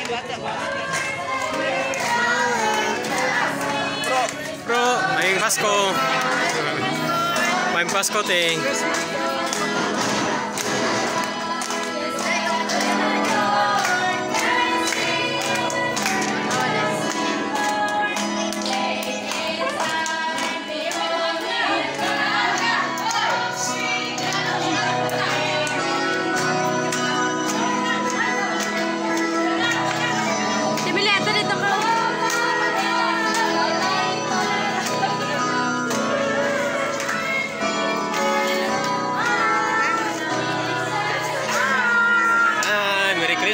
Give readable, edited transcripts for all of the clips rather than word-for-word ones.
Bro, may Pasko. May Pasko te.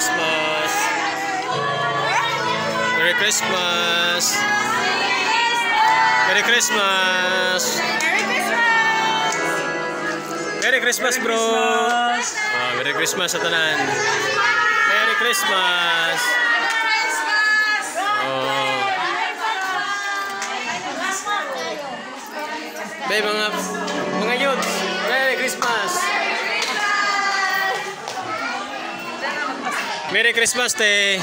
Christmas. Merry Christmas. Merry Christmas. Merry Christmas, bro. Merry Christmas sa tanan. Merry Christmas. Bay mga youth. Merry Christmas. Merry Christmas, te.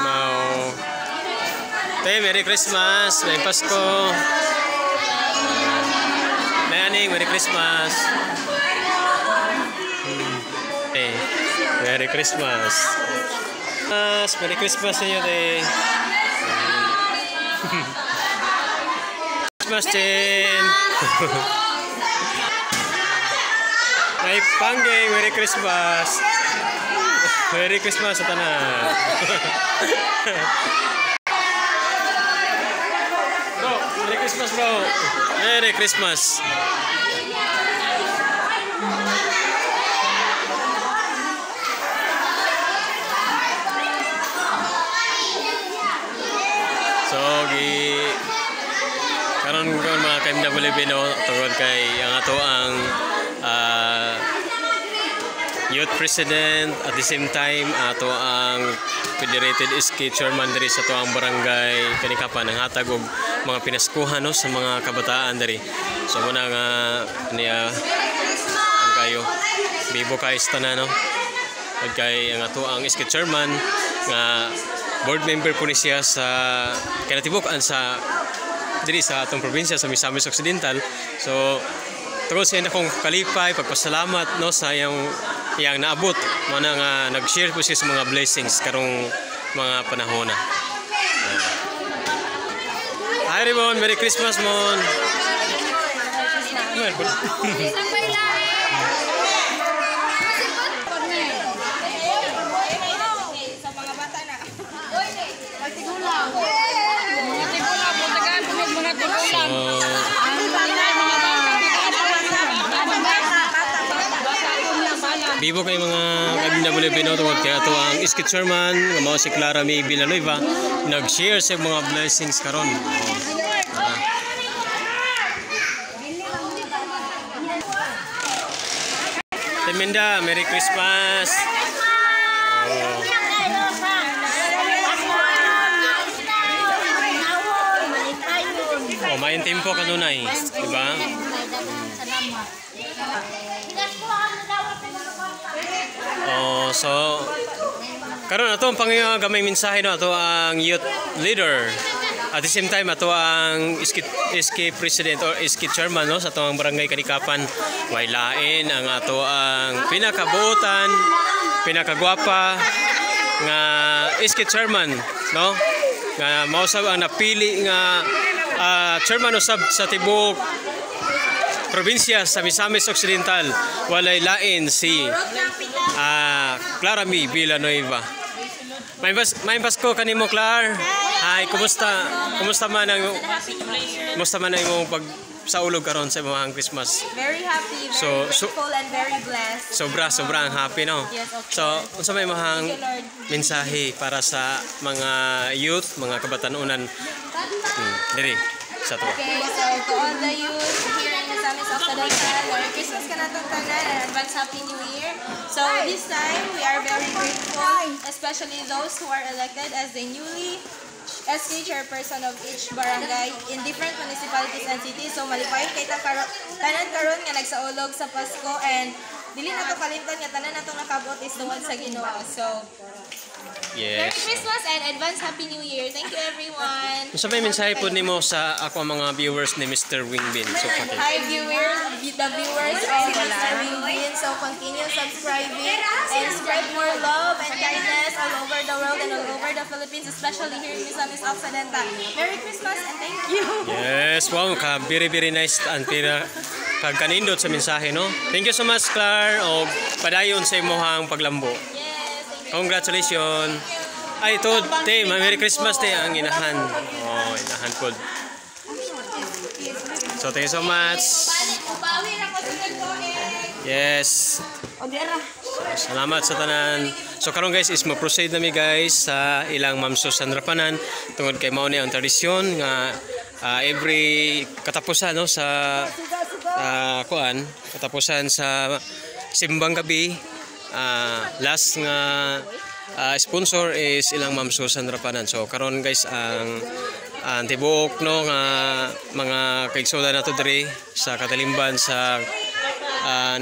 No. Te, Merry Christmas. May Pasko. Naning, Merry Christmas. Te, Merry Christmas. Merry Christmas sa inyo, te. Christmas, Chen. May Panggay, Merry Christmas. Merry Christmas sa tanan. Bro, Merry Christmas, bro. Merry Christmas. So, karon ko mga KMW no tungod kay ang ato ang Youth President at the same time ato ang Federated SK Chairman diri sa tuang barangay Kanikapan ang hatag og mga pinaskuhan no sa mga kabataan diri. So muna nga niya ang kayo bibo kay tanan no. Ug kay ang ato ang SK Chairman nga board member po ni siya sa kanatibukan sa diri sa atong probinsya sa Misamis Occidental. So tungod sa akong kalipay pagpasalamat no sa iyang naabot mo na nga nag-share po siya sa mga blessings karong mga panahon na. Hi Rimon, Merry Christmas Mon. Bibo kay mga KMW no tungod kay ato ang SK Chairman nga mao si Clara May Villanueva nag-share sa mga blessings karon. Teminda, Merry Christmas. Main tempo kanunay, di ba? So karon ato ang pangamay mensahe no ato ang youth leader at the same time ato ang SK President or SK Chairman no sa atong barangay Kanikapan. Way lain ang ato ang pinakabuotan, pinakagwapa nga SK Chairman no nga mausab ang napili nga chairman usab sa tibok probinsya sa Misamis Occidental. Walay lain si Clara May Villanueva. May Pasko kanimo, Clar. Hi, kumusta? Kumusta man ang imong pag sa ulog karon sa imong Christmas? Very happy, very grateful and very blessed. Sobrang happy no. Yes, okay. So, unsa may mahang mensahe para sa mga youth, mga kabatanunan diri sa tuwa? Okay, so to all the youth here in Misamis Occidental, Merry Christmas ka natong tanan and advance Happy New Year. So this time, we are very grateful, especially those who are elected as the newly SK chairperson of each barangay in different municipalities and cities. So malipayon kay tanan karon nga nagsaulog sa Pasko and dili na to kalimtan nga tanan natong nakabot is the one sa Ginoo. So Merry Yes. Christmas and advance Happy New Year. Thank you everyone. Unsa may mensahe po nimo sa ako mga viewers ni Mr. Wingbin? So paki. Hi viewers, the viewers of Mr. Wingbin. So continue subscribing and spread more love and kindness all over the world and all over the Philippines, especially here in Misamis Occidental. Merry Christmas and thank you. Yes, wow, ka very nice and pira kagkanindot sa mensahe, no? Thank you so much, Clar, o padayon sa imong paglambo. Yes, thank you. Congratulations. Ay, ito, te, Merry Christmas, te, ang inahan. Oh, inahan po. So, thank you so much. Yes. Salamat sa tanan. So karon guys is mo-proceed nami guys sa ilang Mamso Sandrapanan tungod kay mao ni ang tradisyon nga every katapusan no sa katapusan sa simbang gabi last nga sponsor is ilang Mamso Sandrapanan. So karon guys ang tibuok no nga mga kaigsunan nato diri sa Katalimban sa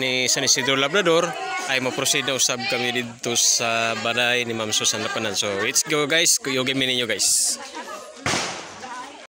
ni San Isidro Labrador ay mo-proceed na usab kami dito sa baray ni Mamso Sandrapanan. So let's go guys, kuyogin ninyo guys.